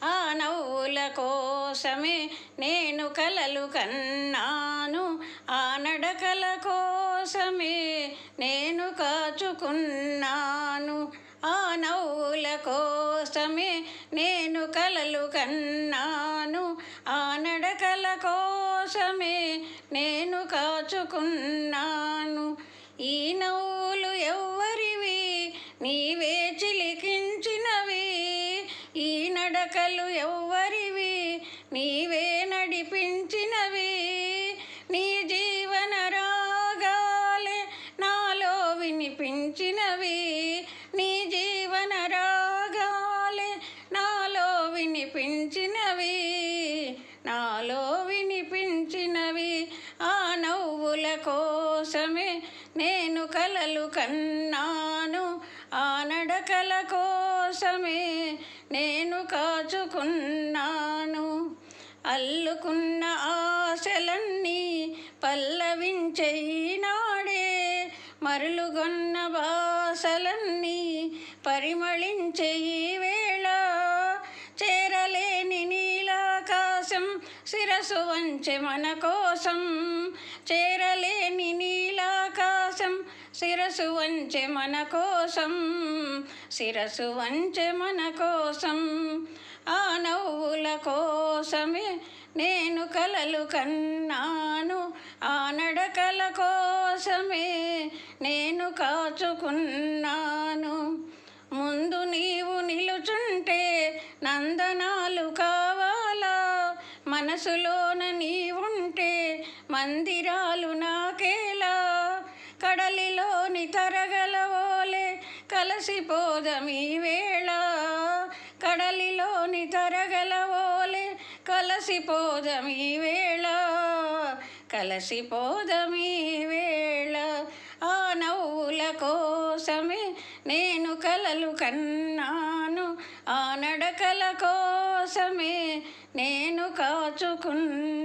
ఆ నవ్వుల కోసమే నేను కలలు కన్నాను, ఆ నడకల కోసమే నేను కాచుకున్నాను. ఆ నవ్వుల కోసమే నేను కలలు కన్నాను, ఆ నడకల కోసమే నేను కాచుకున్నాను. ఈ నవ్వులు ఎవ్వరివి, నీవే చిలికించినవి. ఈ నడకలు ఎవ్వరివి, నీవే నడిపించినవి. నీ జీవన రాగాలే నాలో వినిపించినవి. నీ జీవన రాగాలే నాలో వినిపించినవి, నాలో వినిపించినవి. ఆ నవ్వుల కోసమే నేను కలలు కన్నాను, ఆ నడకల కోసమే నేను కాచుకున్నాను. అల్లుకున్న ఆశలన్నీ పల్లవించే ఈనాడే, మరులుగొన్న బాసలన్నీ పరిమళించే ఈ వేళ. చేరలేని నీలాకాశం శిరసు వంచె మన కోసం, చేరలేని నీలాకాశం శిరసు వంచె మన కోసం, శిరసు వంచె మన కోసం. ఆ నవ్వుల కోసమే నేను కలలు కన్నాను, ఆ నడకల కోసమే నేను కాచుకున్నాను. ముందు నీవు నిలుచుంటే నందనాలు కావాలా, మనసులోన నీవుంటే మందిరాలు నాకేలా. కడలిలోని తరగలవోలే కలసిపోదమీ వేళ, కడలిలోని తరగలవోలే కలసిపోదమీ వేళ, కలసిపోదమీ వేళ. ఆ నవ్వుల కోసమే నేను కలలు కన్నాను, ఆ నడకల కోసమే నేను కాచుకున్నాను.